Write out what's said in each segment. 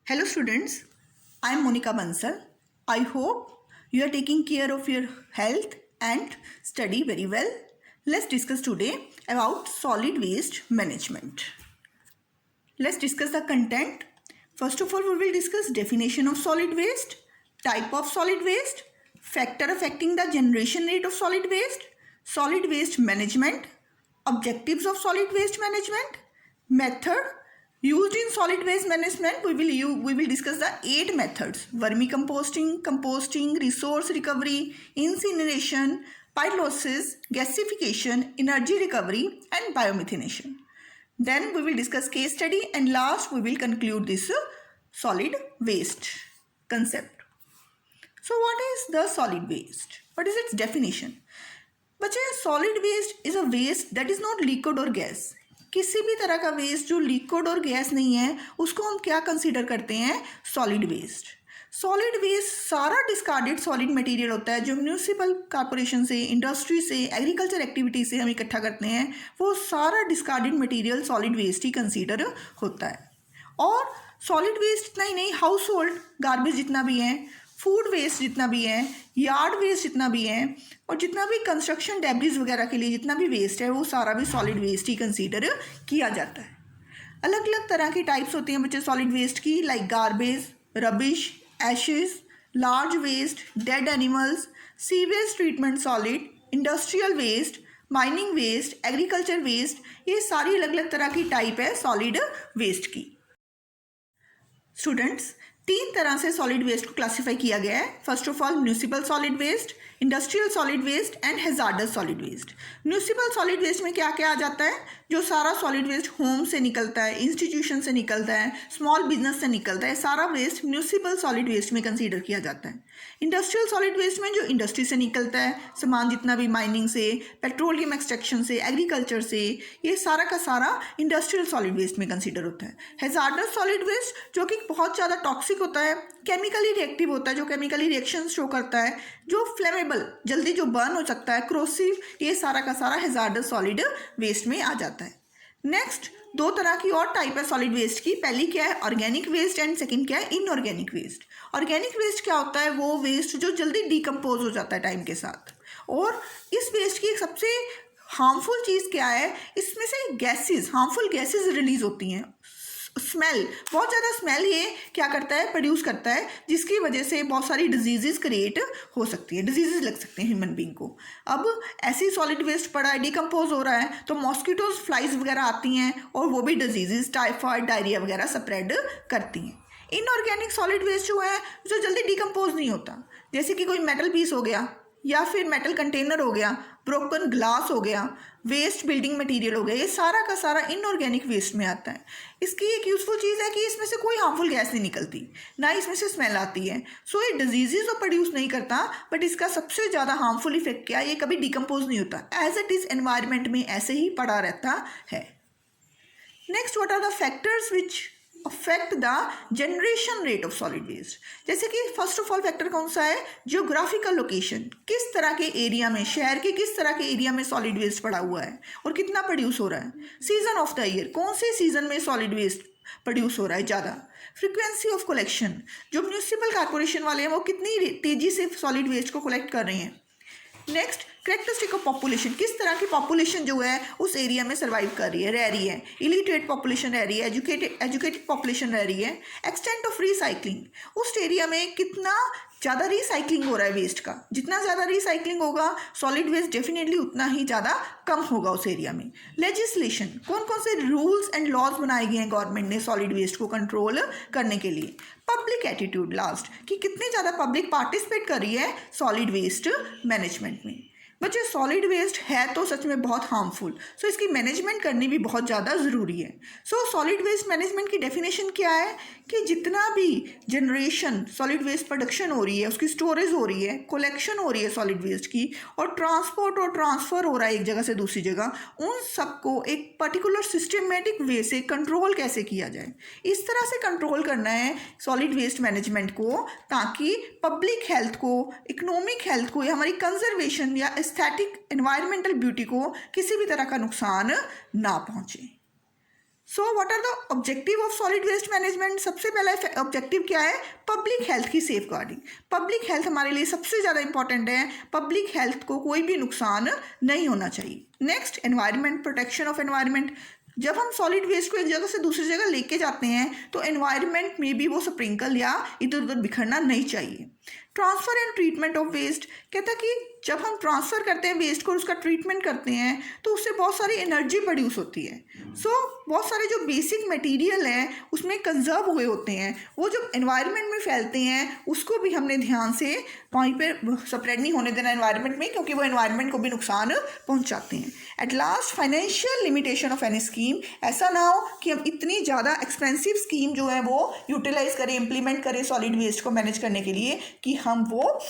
Hello students, I am Monica Bansal. I hope you are taking care of your health and study very well. Let's discuss today about solid waste management. Let's discuss the content. First of all, we will discuss definition of solid waste, type of solid waste, factor affecting the generation rate of solid waste management, objectives of solid waste management, method used in solid waste management. We will discuss the 8 methods: vermicomposting, composting, resource recovery, incineration, pyrolysis, gasification, energy recovery, and biomethanation. Then we will discuss case study, and last we will conclude this solid waste concept. So what is the solid waste? What is its definition? बच्चे, solid waste is a waste that is not liquid और gas. किसी भी तरह का waste जो liquid और gas नहीं है उसको हम क्या कंसीडर करते हैं? Solid waste. सॉलिड वेस्ट सारा डिस्कार्डेड सॉलिड मटेरियल होता है जो म्यूनिसिपल कॉर्पोरेशन से, इंडस्ट्री से, एग्रीकल्चर एक्टिविटी से हम इकट्ठा करते हैं. वो सारा डिस्कार्डेड मटेरियल सॉलिड वेस्ट ही कंसीडर होता है. और सॉलिड वेस्ट इतना ही नहीं, हाउस होल्ड गार्बेज जितना भी है, फूड वेस्ट जितना भी है, यार्ड वेस्ट जितना भी है, और जितना भी कंस्ट्रक्शन डेब्रिज वगैरह के लिए जितना भी वेस्ट है वो सारा भी सॉलिड वेस्ट ही कंसीडर किया जाता है. अलग अलग तरह की टाइप्स होती हैं बच्चे सॉलिड वेस्ट की, like garbage, rubbish, ashes, large waste, dead animals, sewage treatment solid, industrial waste, mining waste, agriculture waste. ये सारी अलग अलग तरह की टाइप है सॉलिड वेस्ट की. स्टूडेंट्स, 3 तरह से सॉलिड वेस्ट को क्लासीफाई किया गया है. First of all municipal solid waste, industrial solid waste and hazardous solid waste. Municipal solid waste में क्या क्या आ जाता है? जो सारा सॉलिड वेस्ट होम से निकलता है, इंस्टीट्यूशन से निकलता है, स्मॉल बिजनेस से निकलता है, सारा वेस्ट म्यूनिसिपल सॉलिड वेस्ट में कंसीडर किया जाता है. इंडस्ट्रियल सॉलिड वेस्ट में जो इंडस्ट्री से निकलता है सामान, जितना भी माइनिंग से, पेट्रोलियम एक्सट्रैक्शन से, एग्रीकल्चर से, ये सारा का सारा इंडस्ट्रियल सॉलिड वेस्ट में कंसीडर होता है. हैजार्डस सॉलिड वेस्ट जो कि बहुत ज़्यादा टॉक्सिक होता है, केमिकली रिएक्टिव होता है, जो केमिकली रिएक्शन शो करता है, जो फ्लेमेबल, जल्दी जो बर्न हो सकता है, क्रोसिव, ये सारा का सारा हैजार्डस सॉलिड वेस्ट में आ जाता है. नेक्स्ट 2 तरह की और टाइप है सॉलिड वेस्ट की. पहली क्या है? ऑर्गेनिक वेस्ट, एंड सेकंड क्या है? Inorganic waste. ऑर्गेनिक वेस्ट क्या होता है? वो वेस्ट जो जल्दी डिकम्पोज हो जाता है टाइम के साथ. और इस वेस्ट की सबसे हार्मफुल चीज़ क्या है? इसमें से गैसेस, हार्मफुल गैसेस रिलीज होती हैं. स्मेल, बहुत ज़्यादा स्मेल ये क्या करता है? प्रोड्यूस करता है, जिसकी वजह से बहुत सारी डिजीज़ क्रिएट हो सकती है, डिजीज़ लग सकते हैं ह्यूमन बींग को. अब ऐसी सॉलिड वेस्ट पड़ा है, डिकम्पोज हो रहा है, तो मॉस्किटोज, फ्लाइज वगैरह आती हैं और वो भी डिजीज़, टाइफाइड, डायरिया वगैरह स्प्रेड करती हैं. इनऑर्गेनिक सॉलिड वेस्ट जो है जो जल्दी डिकम्पोज नहीं होता, जैसे कि कोई मेटल पीस हो गया, या फिर मेटल कंटेनर हो गया, ब्रोकन ग्लास हो गया, वेस्ट बिल्डिंग मटेरियल हो गया, ये सारा का सारा इनऑर्गेनिक वेस्ट में आता है. इसकी एक यूज़फुल चीज़ है कि इसमें से कोई हार्मफुल गैस नहीं निकलती, ना इसमें से स्मेल आती है. सो ये डिजीज़ तो प्रोड्यूस नहीं करता, बट इसका सबसे ज़्यादा हार्मफुल इफेक्ट क्या है? ये कभी डिकम्पोज नहीं होता, एज इट इज़ एनवायरनमेंट में ऐसे ही पड़ा रहता है. Next, what are the factors which affect the generation rate of solid waste. जैसे कि फर्स्ट ऑफ ऑल फैक्टर कौन सा है? जियोग्राफिकल लोकेशन, किस तरह के एरिया में, शहर के किस तरह के एरिया में सॉलिड वेस्ट पड़ा हुआ है और कितना प्रोड्यूस हो रहा है. सीजन ऑफ द ईयर, कौन से सीजन में सॉलिड वेस्ट प्रोड्यूस हो रहा है ज़्यादा. फ्रीक्वेंसी ऑफ कलेक्शन, जो म्यूनिसिपल कॉर्पोरेशन वाले हैं वो कितनी तेज़ी से सॉलिड वेस्ट को कलेक्ट कर रहे हैं. नेक्स्ट, करेक्टरिस्टिक ऑफ पॉपुलेशन, किस तरह की पॉपुलेशन जो है उस एरिया में सर्वाइव कर रही है, रह रही है. इलिटरेट पॉपुलेशन रह रही है, एजुकेटेड पॉपुलेशन रह रही है. एक्सटेंट ऑफ रिसाइकलिंग, उस एरिया में कितना ज़्यादा रिसाइकलिंग हो रहा है वेस्ट का. जितना ज़्यादा रिसाइकलिंग होगा सॉलिड वेस्ट डेफिनेटली उतना ही ज़्यादा कम होगा उस एरिया में. लेजिस्लेशन, कौन कौन से रूल्स एंड लॉज बनाए गए हैं गवर्नमेंट ने सॉलिड वेस्ट को कंट्रोल करने के लिए. पब्लिक एटीट्यूड, लास्ट, कि कितनी ज़्यादा पब्लिक पार्टिसिपेट कर रही है सॉलिड वेस्ट मैनेजमेंट में. बच्चे, सॉलिड वेस्ट है तो सच में बहुत हार्मफुल, सो इसकी मैनेजमेंट करनी भी बहुत ज़्यादा ज़रूरी है. सो सॉलिड वेस्ट मैनेजमेंट की डेफिनेशन क्या है? कि जितना भी जनरेशन सॉलिड वेस्ट प्रोडक्शन हो रही है, उसकी स्टोरेज हो रही है, कलेक्शन हो रही है सॉलिड वेस्ट की, और ट्रांसपोर्ट और ट्रांसफ़र हो रहा है एक जगह से दूसरी जगह, उन सबको एक पर्टिकुलर सिस्टमेटिक वे से कंट्रोल कैसे किया जाए. इस तरह से कंट्रोल करना है सॉलिड वेस्ट मैनेजमेंट को, ताकि पब्लिक हेल्थ को, इकोनॉमिक हेल्थ को, या हमारी कंजर्वेशन या एस्थेटिक एनवायरमेंटल ब्यूटी को किसी भी तरह का नुकसान ना पहुंचे. So what are the objective of solid waste management? सबसे पहला ऑब्जेक्टिव क्या है? पब्लिक हेल्थ की सेफ गार्डिंग। पब्लिक हेल्थ हमारे लिए सबसे ज़्यादा इंपॉर्टेंट है। पब्लिक हेल्थ को कोई भी नुकसान नहीं होना चाहिए। Next, environment, protection of environment. जब हम सॉलिड वेस्ट को एक जगह से दूसरी जगह लेके जाते हैं तो एनवायरनमेंट में भी वो स्प्रिंकल या इधर उधर बिखरना नहीं चाहिए। Transfer and treatment of waste, कहता है कि जब हम ट्रांसफ़र करते हैं वेस्ट को और उसका ट्रीटमेंट करते हैं तो उससे बहुत सारी एनर्जी प्रोड्यूस होती है। बहुत सारे जो बेसिक मटेरियल हैं उसमें कंजर्व हुए होते हैं, वो जब एनवायरनमेंट में फैलते हैं उसको भी हमने ध्यान से वहीं पर स्प्रेड नहीं होने देना एनवायरनमेंट में, क्योंकि वो एनवायरनमेंट को भी नुकसान पहुंचाते हैं। At last, financial limitation of any scheme. ऐसा ना हो कि हम इतनी ज़्यादा एक्सपेंसिव स्कीम जो है वो यूटिलाइज करें, इम्प्लीमेंट करें सॉलिड वेस्ट को मैनेज करने के लिए कि हम वो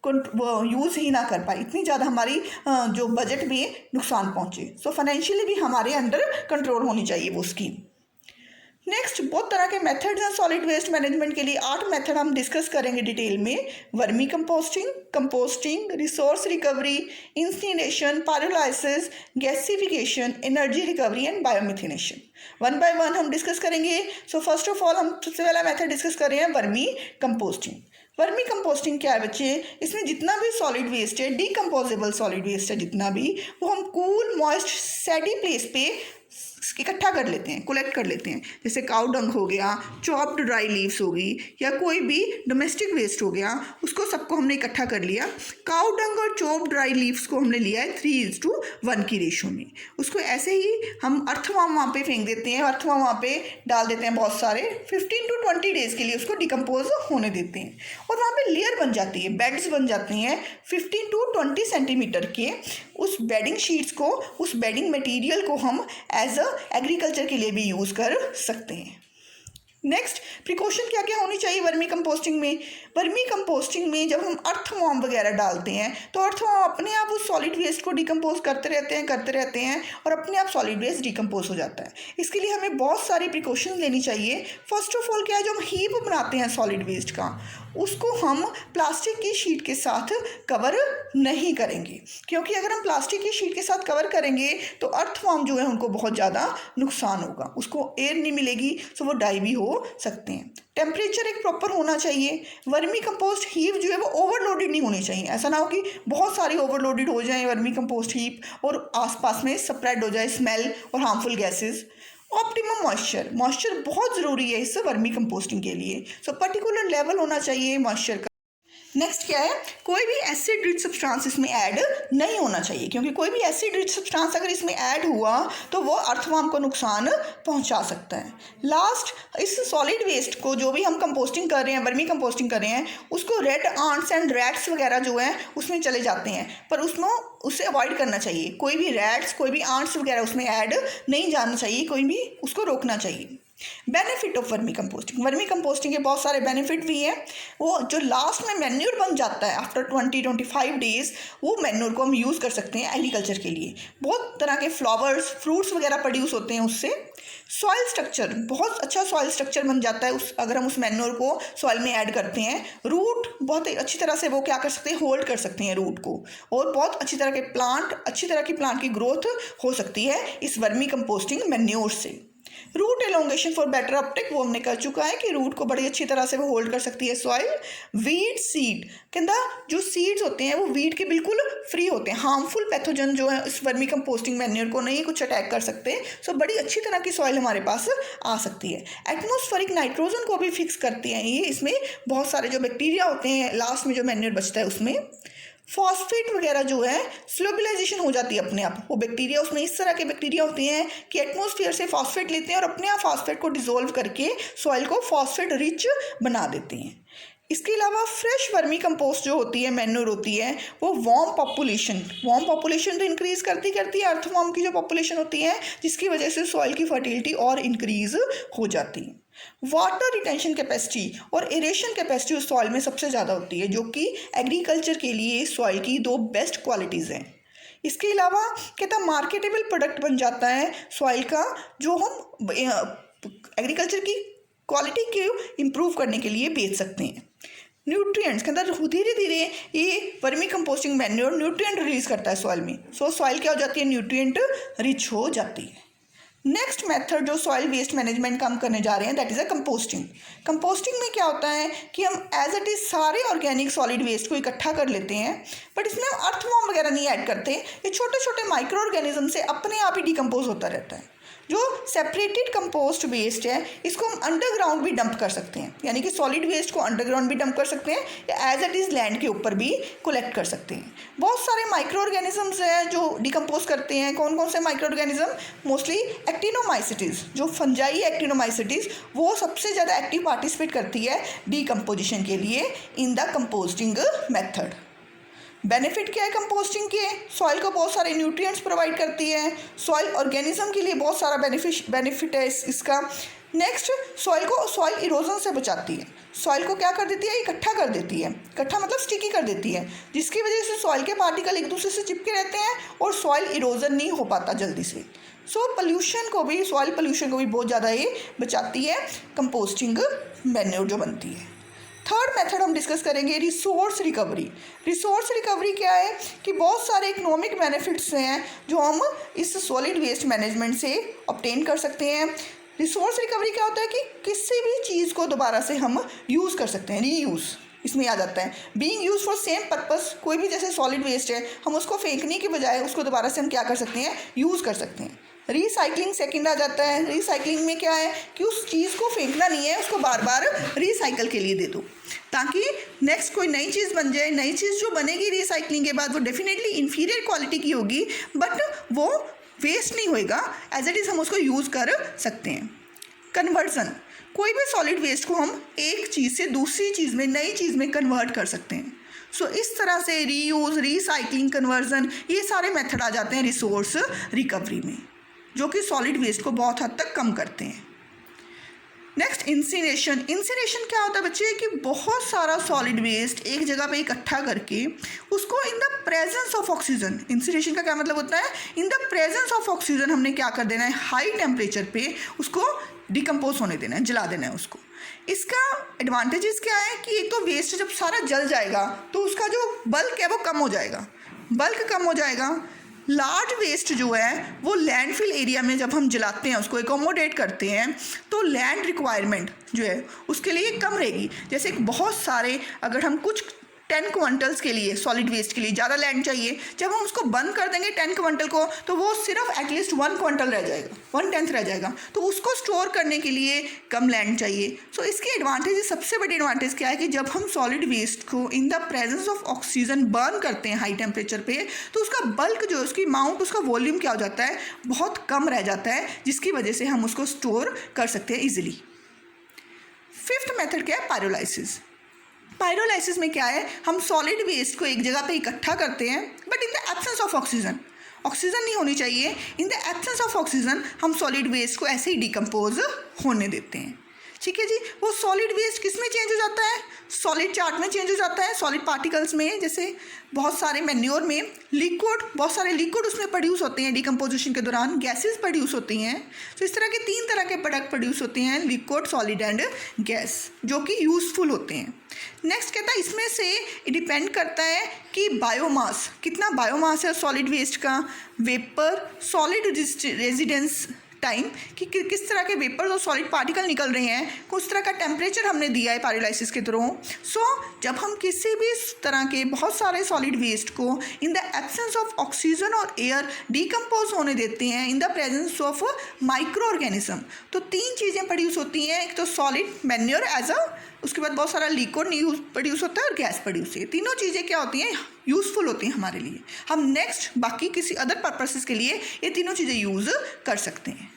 यूज़ ही ना कर पाए, इतनी ज़्यादा हमारी जो बजट में नुकसान पहुँचे। सो फाइनेंशियली भी हमारे अंडर कंट्रोल होनी चाहिए वो स्कीम। नेक्स्ट, बहुत तरह के मेथड्स हैं सॉलिड वेस्ट मैनेजमेंट के लिए। 8 मेथड हम डिस्कस करेंगे डिटेल में। Vermicomposting, composting, resource recovery, incineration, pyrolysis, gasification, energy recovery and biomethanation. One by one हम डिस्कस करेंगे। सो फर्स्ट ऑफ ऑल हम सबसे पहला मेथड डिस्कस कर रहे हैं वर्मी कंपोस्टिंग। वर्मी कंपोस्टिंग क्या है बच्चे? इसमें जितना भी सॉलिड वेस्ट है, डिकम्पोजेबल सॉलिड वेस्ट है जितना भी, वो हम कूल मॉइस्ट सैडी प्लेस पे इकट्ठा कर लेते हैं, कलेक्ट कर लेते हैं। जैसे काउ डंग हो गया, चॉप्ड ड्राई लीव्स हो गई, या कोई भी डोमेस्टिक वेस्ट हो गया, उसको सबको हमने इकट्ठा कर लिया। काउ डंग और चॉप्ड ड्राई लीव्स को हमने लिया है 3:1 की रेशो में। उसको ऐसे ही हम अर्थवर्म वहाँ पे फेंक देते हैं, अर्थवर्म वहाँ पे डाल देते हैं बहुत सारे, 15 to 20 डेज़ के लिए उसको डिकम्पोज होने देते हैं और वहाँ पे लेयर बन जाती है, बेड्स बन जाती हैं 15 to 20 सेंटीमीटर के। उस बेडिंग शीट्स को, उस बेडिंग मटेरियल को हम एज अ एग्रीकल्चर के लिए भी यूज़ कर सकते हैं। नेक्स्ट, प्रिकॉशन क्या क्या होनी चाहिए वर्मी कंपोस्टिंग में? वर्मी कंपोस्टिंग में जब हम अर्थवर्म वगैरह डालते हैं तो अर्थवर्म अपने आप उस सॉलिड वेस्ट को डिकम्पोज करते रहते हैं और अपने आप सॉलिड वेस्ट डिकम्पोज हो जाता है। इसके लिए हमें बहुत सारी प्रिकॉशन लेनी चाहिए। फर्स्ट ऑफ ऑल क्या है, जो हम हीप बनाते हैं सॉलिड वेस्ट का, उसको हम प्लास्टिक की शीट के साथ कवर नहीं करेंगे, क्योंकि अगर हम प्लास्टिक की शीट के साथ कवर करेंगे तो अर्थवर्म जो है उनको बहुत ज़्यादा नुकसान होगा, उसको एयर नहीं मिलेगी, सो वो डाई भी हो सकते हैं। टेम्परेचर एक प्रॉपर होना चाहिए। वर्मी कंपोस्ट हीप जो है वो ओवरलोडेड नहीं होनी चाहिए। ऐसा ना हो कि बहुत सारी ओवरलोडेड हो जाए वर्मी कंपोस्ट हीप और आसपास में स्प्रेड हो जाए स्मेल और हार्मफुल गैसेस। ऑप्टिमम मॉइस्चर बहुत ज़रूरी है इस वर्मी कंपोस्टिंग के लिए। सो पर्टिकुलर लेवल होना चाहिए मॉइस्चर का। नेक्स्ट क्या है, कोई भी एसिड रिच सब्सटेंस इसमें ऐड नहीं होना चाहिए, क्योंकि कोई भी एसिड रिच सब्सटेंस अगर इसमें ऐड हुआ तो वो अर्थवर्म को नुकसान पहुंचा सकता है। लास्ट, इस सॉलिड वेस्ट को जो भी हम कंपोस्टिंग कर रहे हैं, वर्मी कंपोस्टिंग कर रहे हैं, उसको रेड आंट्स एंड रैट्स वगैरह जो हैं उसमें चले जाते हैं, पर उससे अवॉइड करना चाहिए। कोई भी रैट्स, कोई भी आंट्स वगैरह उसमें ऐड नहीं जाना चाहिए, कोई भी उसको रोकना चाहिए। बेनिफिट ऑफ वर्मी कंपोस्टिंग के बहुत सारे बेनिफिट भी हैं। वो जो लास्ट में मैन्योर बन जाता है आफ्टर 20-25 डेज, वो मैन्योर को हम यूज़ कर सकते हैं एग्रीकल्चर के लिए। बहुत तरह के फ्लावर्स, फ्रूट्स वगैरह प्रोड्यूस होते हैं उससे। सॉइल स्ट्रक्चर, बहुत अच्छा सॉइल स्ट्रक्चर बन जाता है अगर हम उस मैन्योर को सॉइल में ऐड करते हैं। रूट बहुत अच्छी तरह से वो क्या कर सकते हैं, होल्ड कर सकते हैं रूट को, और बहुत अच्छी तरह की प्लांट की ग्रोथ हो सकती है इस वर्मी कंपोस्टिंग मैन्योर से। Root elongation for better uptake, वो हमने कर चुका है कि रूट को बड़ी अच्छी तरह से वो होल्ड कर सकती है सॉइल। वीड सीड, कहता जो सीड्स होते हैं वो वीड के बिल्कुल फ्री होते हैं, हार्मफुल पैथोजन जो है इस वर्मी कंपोस्टिंग मैन्योर को नहीं कुछ अटैक कर सकते। सो बड़ी अच्छी तरह की सॉइल हमारे पास आ सकती है। एटमॉस्फेरिक नाइट्रोजन को भी फिक्स करती हैं ये, इसमें बहुत सारे जो बैक्टीरिया होते हैं लास्ट में जो मैन्योर बचता है उसमें। फॉस्फेट वगैरह जो है स्लोबिलाइजेशन हो जाती है अपने आप। वो बैक्टीरिया, उसमें इस तरह के बैक्टीरिया होते हैं कि एटमॉस्फेयर से फॉस्फेट लेते हैं और अपने आप फॉस्फेट को डिसॉल्व करके सॉइल को फॉस्फेट रिच बना देते हैं। इसके अलावा फ्रेश वर्मी कंपोस्ट जो होती है, मैन्योर होती है, वो वार्म पॉपुलेशन तो इंक्रीज करती है अर्थवर्म की जो पॉपुलेशन होती है, जिसकी वजह से सॉइल की फर्टिलिटी और इंक्रीज हो जाती है। वाटर रिटेंशन कैपेसिटी और एरेशन कैपेसिटी उस सॉइल में सबसे ज़्यादा होती है, जो कि एग्रीकल्चर के लिए सॉइल की 2 बेस्ट क्वालिटीज़ हैं। इसके अलावा कहता मार्केटेबल प्रोडक्ट बन जाता है सॉइल का, जो हम एग्रीकल्चर की क्वालिटी को इम्प्रूव करने के लिए बेच सकते हैं। न्यूट्रिएंट्स, कहता धीरे धीरे ये vermi composting manure nutrient release करता है सॉइल में। सो सॉइल क्या हो जाती है, न्यूट्रिएंट रिच हो जाती है। नेक्स्ट मेथड जो सॉइल वेस्ट मैनेजमेंट का हम करने जा रहे हैं that is a composting. Composting में क्या होता है कि हम एज इट इज़ सारे ऑर्गेनिक सॉलिड वेस्ट को इकट्ठा कर लेते हैं, बट इसमें हम अर्थवॉर्म वगैरह नहीं ऐड करते। ये छोटे छोटे माइक्रो ऑर्गेनिज्म से अपने आप ही डिकम्पोज होता रहता है। जो सेपरेटेड कंपोस्ट वेस्ट है इसको हम अंडरग्राउंड भी डंप कर सकते हैं, यानी कि सॉलिड वेस्ट को अंडरग्राउंड भी डंप कर सकते हैं या एज इट इज़ लैंड के ऊपर भी कलेक्ट कर सकते हैं। बहुत सारे माइक्रो ऑर्गेनिजम्स हैं जो डिकम्पोज करते हैं। कौन कौन से माइक्रो ऑर्गेनिज्म? मोस्टली एक्टिनोमाइसिटीज, जो फंजाई एक्टिनोमाइसिटीज, वो सबसे ज़्यादा एक्टिव पार्टिसिपेट करती है डिकम्पोजिशन के लिए in the composting method. Benefit क्या है कंपोस्टिंग के? सॉइल को बहुत सारे न्यूट्रिएंट्स प्रोवाइड करती है, सॉइल ऑर्गेनिज्म के लिए बहुत सारा बेनिफिट है इसका। नेक्स्ट, सॉइल को सॉइल इरोजन से बचाती है। सॉइल को क्या कर देती है? इकट्ठा कर देती है। इकट्ठा मतलब स्टिकी कर देती है, जिसकी वजह से सॉइल के पार्टिकल एक दूसरे से चिपके रहते हैं और सॉइल इरोजन नहीं हो पाता जल्दी से। सॉइल पोल्यूशन को भी बहुत ज़्यादा ये बचाती है कंपोस्टिंग मैन्योर जो बनती है। थर्ड मेथड हम डिस्कस करेंगे रिसोर्स रिकवरी। रिसोर्स रिकवरी क्या है कि बहुत सारे इकोनॉमिक बेनिफिट्स हैं जो हम इस सॉलिड वेस्ट मैनेजमेंट से ऑब्टेन कर सकते हैं। रिसोर्स रिकवरी क्या होता है कि किसी भी चीज़ को दोबारा से हम यूज़ कर सकते हैं, रीयूज़ इसमें आ जाता है। Being use for same purpose, कोई भी जैसे सॉलिड वेस्ट है हम उसको फेंकने के बजाय उसको दोबारा से हम क्या कर सकते हैं? यूज़ कर सकते हैं। रिसाइकलिंग सेकंड आ जाता है। रिसाइकलिंग में क्या है कि उस चीज़ को फेंकना नहीं है, उसको बार बार रिसाइकल के लिए दे दो ताकि नेक्स्ट कोई नई चीज़ बन जाए। नई चीज़ जो बनेगी रिसाइकलिंग के बाद वो डेफिनेटली इन्फीरियर क्वालिटी की होगी, बट वो वेस्ट नहीं होएगा, एज इट इज़ हम उसको यूज़ कर सकते हैं। कन्वर्जन, कोई भी सॉलिड वेस्ट को हम एक चीज़ से दूसरी चीज़ में, नई चीज़ में कन्वर्ट कर सकते हैं। सो इस तरह से रीयूज़, रिसाइकलिंग, कन्वर्जन, ये सारे मेथड आ जाते हैं रिसोर्स रिकवरी में, जो कि सॉलिड वेस्ट को बहुत हद तक कम करते हैं। नेक्स्ट, इंसिनेशन। इंसिनेशन क्या होता है बच्चे कि बहुत सारा सॉलिड वेस्ट एक जगह पे इकट्ठा करके उसको in the presence of oxygen, incineration का क्या मतलब होता है? In the presence of oxygen हमने क्या कर देना है? हाई टेम्परेचर पे उसको डिकम्पोज होने देना है, जला देना है उसको। इसका एडवांटेजेस क्या है कि एक तो वेस्ट जब सारा जल जाएगा तो उसका जो बल्क है वो कम हो जाएगा, बल्क कम हो जाएगा। लार्ज वेस्ट जो है वो लैंडफिल एरिया में जब हम जलाते हैं, उसको एकोमोडेट करते हैं, तो लैंड रिक्वायरमेंट जो है उसके लिए कम रहेगी। जैसे बहुत सारे, अगर हम कुछ 10 क्विंटल्स के लिए, सॉलिड वेस्ट के लिए ज़्यादा लैंड चाहिए, जब हम उसको बंद कर देंगे 10 क्विंटल को, तो वो सिर्फ एटलीस्ट 1 क्विंटल रह जाएगा, 1/10 रह जाएगा। तो उसको स्टोर करने के लिए कम लैंड चाहिए। सो इसके एडवांटेज, सबसे बड़ी एडवांटेज क्या है कि जब हम सॉलिड वेस्ट को इन the presence of oxygen burn करते हैं हाई टेम्परेचर पे, तो उसका बल्क जो है, उसकी अमाउंट, उसका वॉल्यूम क्या हो जाता है? बहुत कम रह जाता है, जिसकी वजह से हम उसको स्टोर कर सकते हैं ईजिली। फिफ्थ मेथड क्या है? पायरोलाइसिस। पायरोलाइसिस में क्या है? हम सॉलिड वेस्ट को एक जगह पे इकट्ठा करते हैं, but in the absence of oxygen, oxygen नहीं होनी चाहिए, इन द एब्सेंस ऑफ ऑक्सीजन हम सॉलिड वेस्ट को ऐसे ही डिकम्पोज होने देते हैं। ठीक है जी। वो सॉलिड वेस्ट किस में चेंज हो जाता है? सॉलिड चार्ट में चेंज हो जाता है, सॉलिड पार्टिकल्स में, जैसे बहुत सारे मैन्योर में लिक्विड, बहुत सारे लिक्विड उसमें प्रोड्यूस होते हैं डिकम्पोजिशन के दौरान, गैसेस प्रोड्यूस होती हैं। तो इस तरह के 3 तरह के प्रोडक्ट प्रोड्यूस होते हैं, लिक्विड, सॉलिड एंड गैस, जो कि यूजफुल होते हैं। नेक्स्ट कहता है इसमें से डिपेंड करता है कि बायोमास, कितना बायोमास है सॉलिड वेस्ट का, वेपर, सॉलिड रेजिडेंस टाइम, कि किस तरह के वेपर्स और सॉलिड पार्टिकल निकल रहे हैं, उस तरह का टेम्परेचर हमने दिया है पायरोलाइसिस के थ्रू। सो जब हम किसी भी तरह के बहुत सारे सॉलिड वेस्ट को इन द एब्सेंस ऑफ ऑक्सीजन और एयर डिकम्पोज होने देते हैं इन the presence of micro organism, तो 3 चीज़ें प्रोड्यूस होती हैं। एक तो सॉलिड मैन्योर एज अ, उसके बाद बहुत सारा लिक्विड प्रोड्यूस होता है और गैस प्रोड्यूस होती है। तीनों चीज़ें क्या होती हैं? यूज़फुल होती हैं हमारे लिए। हम नेक्स्ट बाकी किसी अदर पर्पसेस के लिए ये तीनों चीज़ें यूज़ कर सकते हैं।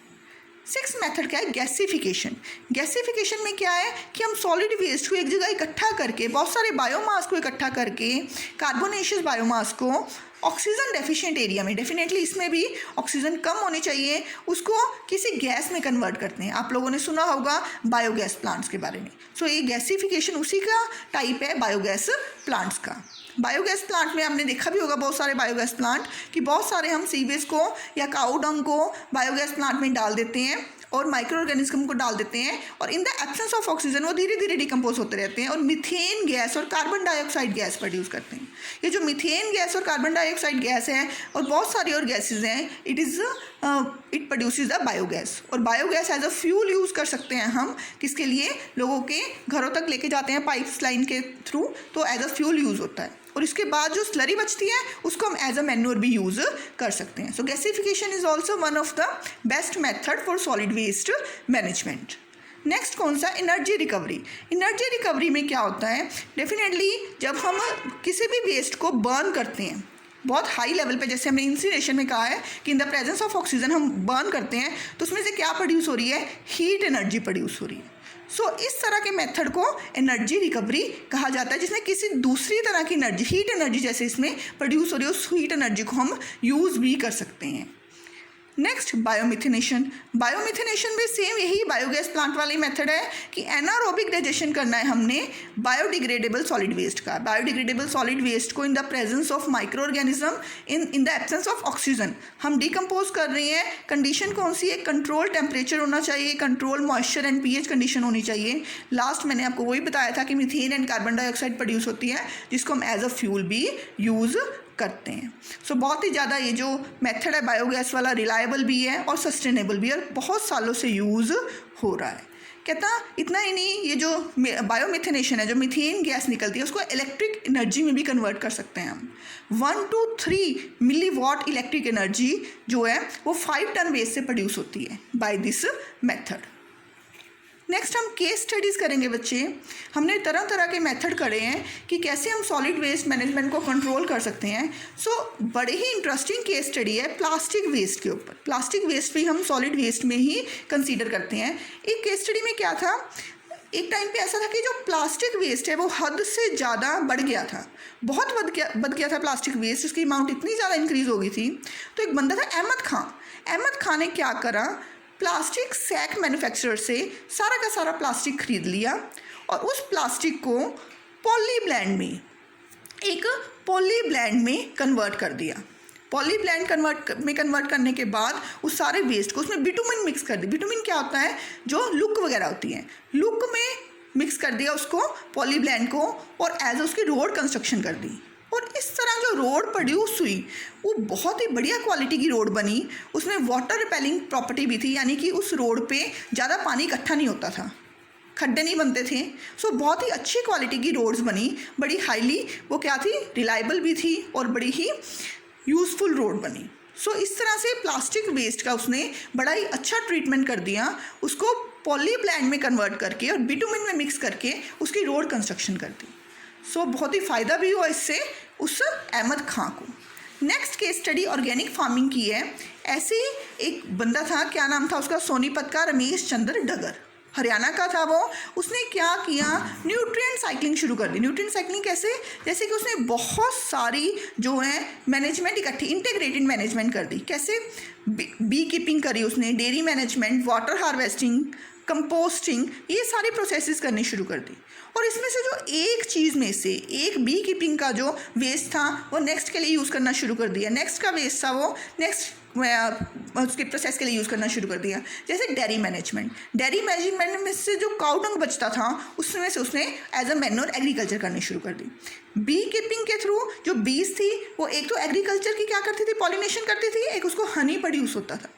6th मेथड क्या है? गैसिफिकेशन। गैसिफिकेशन में क्या है कि हम सॉलिड वेस्ट को एक जगह इकट्ठा करके, बहुत सारे बायोमास को इकट्ठा करके, कार्बोनेशियस बायोमास को ऑक्सीजन डेफिशिएंट एरिया में, डेफिनेटली इसमें भी ऑक्सीजन कम होनी चाहिए, उसको किसी गैस में कन्वर्ट करते हैं। आप लोगों ने सुना होगा बायोगैस प्लांट्स के बारे में। सो ये गैसिफिकेशन उसी का टाइप है बायोगैस प्लांट्स का। बायोगैस प्लांट में आपने देखा भी होगा बहुत सारे बायोगैस प्लांट, कि बहुत सारे हम सीवेज को या काऊ डंग को बायोगैस प्लांट में डाल देते हैं और माइक्रो ऑर्गेनिज्म को डाल देते हैं, और in the absence of oxygen वो धीरे धीरे डिकम्पोज होते रहते हैं और मीथेन गैस और कार्बन डाइऑक्साइड गैस प्रोड्यूस करते हैं। ये जो मीथेन गैस और कार्बन डाइऑक्साइड गैस है और बहुत सारी और गैसेज हैं, it is it produces the biogas, और biogas as a fuel use कर सकते हैं हम, किसके लिए, लोगों के घरों तक लेके जाते हैं पाइप्स लाइन के थ्रू, तो एज अ फ्यूल यूज़ होता है। और इसके बाद जो स्लरी बचती है उसको हम एज अ मैन्योर भी यूज़ कर सकते हैं। So gasification is also one of the best method for solid waste management. Next कौन सा, एनर्जी रिकवरी। एनर्जी रिकवरी में क्या होता है, डेफिनेटली जब हम किसी भी वेस्ट को बर्न करते हैं बहुत हाई लेवल पे, जैसे हमने इंसिनरेशन में कहा है कि इन द प्रेजेंस ऑफ ऑक्सीजन हम बर्न करते हैं, तो उसमें से क्या प्रोड्यूस हो रही है, हीट एनर्जी प्रोड्यूस हो रही है। सो इस तरह के मेथड को एनर्जी रिकवरी कहा जाता है, जिसमें किसी दूसरी तरह की एनर्जी, हीट एनर्जी जैसे इसमें प्रोड्यूस हो रही है, उस हीट एनर्जी को हम यूज़ भी कर सकते हैं। Next biomethanation. बायोमिथेनेशन में सेम यही बायोगैस प्लांट वाली मेथड है कि एनारोबिक डाइजेशन करना है हमने बायोडिग्रेडेबल सॉलिड वेस्ट का। बायोडिग्रेडेबल सॉलिड वेस्ट को इन the presence of micro organism, in the absence of oxygen हम डिकम्पोज कर रहे हैं। कंडीशन कौन सी है, कंट्रोल टेम्परेचर होना चाहिए, control moisture and pH condition होनी चाहिए। लास्ट मैंने आपको वही बताया था कि methane and carbon dioxide produce होती है, जिसको हम एज अ फ्यूल भी यूज़ करते हैं। सो बहुत ही ज़्यादा ये जो मेथड है बायोगैस वाला रिलायबल भी है और सस्टेनेबल भी है, और बहुत सालों से यूज़ हो रहा है। कहता इतना ही नहीं, ये जो बायोमिथेनेशन है, जो मीथेन गैस निकलती है, उसको इलेक्ट्रिक एनर्जी में भी कन्वर्ट कर सकते हैं हम। 1 to 3 मिलीवॉट इलेक्ट्रिक एनर्जी जो है वो 5 टन वेस्ट से प्रोड्यूस होती है बाय दिस मेथड। नेक्स्ट हम केस स्टडीज़ करेंगे बच्चे। हमने तरह तरह के मेथड करे हैं कि कैसे हम सॉलिड वेस्ट मैनेजमेंट को कंट्रोल कर सकते हैं। सो बड़े ही इंटरेस्टिंग केस स्टडी है प्लास्टिक वेस्ट के ऊपर। प्लास्टिक वेस्ट भी हम सॉलिड वेस्ट में ही कंसीडर करते हैं। एक केस स्टडी में क्या था, एक टाइम पे ऐसा था कि जो प्लास्टिक वेस्ट है वो हद से ज़्यादा बढ़ गया था, बहुत बढ़ गया था प्लास्टिक वेस्ट, उसकी अमाउंट इतनी ज़्यादा इंक्रीज़ हो गई थी। तो एक बंदा था अहमद खान ने क्या करा, प्लास्टिक सैक मैन्युफैक्चरर से सारा का सारा प्लास्टिक खरीद लिया और उस प्लास्टिक को पॉलीब्लेंड में कन्वर्ट कर दिया। पॉलीब्लेंड कन्वर्ट करने के बाद उस सारे वेस्ट को उसमें बिटुमिन मिक्स कर दी। बिटुमिन क्या होता है, जो लुक वगैरह होती है, लुक में मिक्स कर दिया उसको, पॉलीब्लेंड को, और एज उसकी रोड कंस्ट्रक्शन कर दी। और इस तरह जो रोड प्रोड्यूस हुई वो बहुत ही बढ़िया क्वालिटी की रोड बनी। उसमें वाटर रिपेलिंग प्रॉपर्टी भी थी, यानी कि उस रोड पे ज़्यादा पानी इकट्ठा नहीं होता था, खड्डे नहीं बनते थे। सो बहुत ही अच्छी क्वालिटी की रोड्स बनी, बड़ी हाईली वो क्या थी, रिलायबल भी थी और बड़ी ही यूज़फुल रोड बनी। सो इस तरह से प्लास्टिक वेस्ट का उसने बड़ा ही अच्छा ट्रीटमेंट कर दिया, उसको पॉलीब्लेंड में कन्वर्ट करके और बिटुमिन में मिक्स करके उसकी रोड कंस्ट्रक्शन कर दी। सो बहुत ही फ़ायदा भी हुआ इससे उस अहमद खां को। Next case study organic farming की है। ऐसे ही एक बंदा था, क्या नाम था उसका, सोनीपत का रमेश चंद्र डगर, हरियाणा का था वो। उसने क्या किया, न्यूट्रिएंट साइक्लिंग शुरू कर दी। न्यूट्रिएंट साइक्लिंग कैसे, जैसे कि उसने बहुत सारी जो है मैनेजमेंट इकट्ठी, इंटीग्रेटेड मैनेजमेंट कर दी। कैसे, बी कीपिंग करी उसने, dairy management, water harvesting, composting, ये सारी प्रोसेसेस करनी शुरू कर दी। और इसमें से जो एक चीज़ में से एक बी कीपिंग का जो वेस्ट था वो नेक्स्ट के लिए यूज़ करना शुरू कर दिया, नेक्स्ट का वेस्ट था वो नेक्स्ट उसके प्रोसेस के लिए यूज़ करना शुरू कर दिया। जैसे डेयरी मैनेजमेंट में से जो काउ डंग बचता था उसमें से उसने एज अ मैन्योर एग्रीकल्चर करनी शुरू कर दी। बी कीपिंग के थ्रू जो बीज थी वो एक तो एग्रीकल्चर की क्या करती थी, पॉलिनेशन करती थी, एक उसको हनी प्रोड्यूस होता था।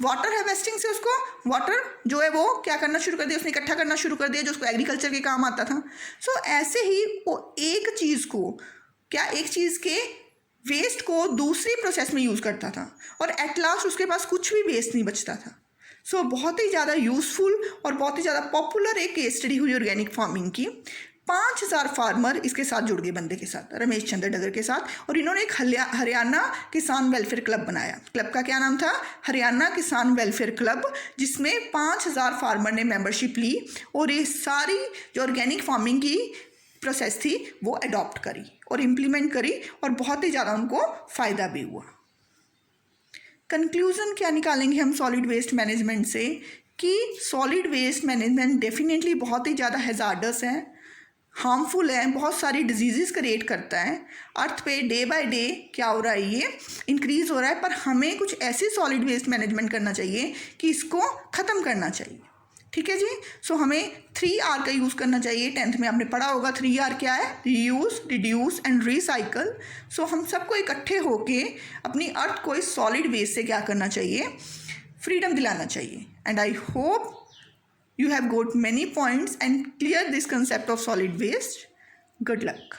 वाटर हार्वेस्टिंग से उसको वाटर जो है वो क्या करना शुरू कर दिया, उसने इकट्ठा करना शुरू कर दिया जो उसको एग्रीकल्चर के काम आता था। सो ऐसे ही वो एक चीज़ के वेस्ट को दूसरी प्रोसेस में यूज़ करता था और एट लास्ट उसके पास कुछ भी वेस्ट नहीं बचता था। सो बहुत ही ज़्यादा यूज़फुल और बहुत ही ज़्यादा पॉपुलर एक केस स्टडी हुई ऑर्गेनिक फार्मिंग की। 5000 फार्मर इसके साथ जुड़ गए, बंदे के साथ, रमेश चंद्र डगर के साथ, और इन्होंने एक हरियाणा किसान वेलफेयर क्लब बनाया। क्लब का क्या नाम था, हरियाणा किसान वेलफेयर क्लब, जिसमें 5000 फार्मर ने मेंबरशिप ली और ये सारी जो ऑर्गेनिक फार्मिंग की प्रोसेस थी वो अडॉप्ट करी और इम्प्लीमेंट करी और बहुत ही ज़्यादा उनको फ़ायदा भी हुआ। कंक्लूज़न क्या निकालेंगे हम सॉलिड वेस्ट मैनेजमेंट से, कि सॉलिड वेस्ट मैनेजमेंट डेफिनेटली बहुत ही ज़्यादा हैज़ार्डस है, हार्मफुल है, बहुत सारी डिजीज़ क्रिएट करता है। अर्थ पे डे बाय डे क्या हो रहा है, ये इंक्रीज़ हो रहा है, पर हमें कुछ ऐसी सॉलिड वेस्ट मैनेजमेंट करना चाहिए कि इसको ख़त्म करना चाहिए। ठीक है जी। सो हमें 3R का यूज़ करना चाहिए। 10th में आपने पढ़ा होगा 3R क्या है, रीयूज़, रिड्यूस एंड रिसाइकल। सो हम सबको इकट्ठे होके अपनी अर्थ को इस सॉलिड वेस्ट से क्या करना चाहिए, फ्रीडम दिलाना चाहिए। And I hope you have got many points and clear this concept of solid waste. Good luck.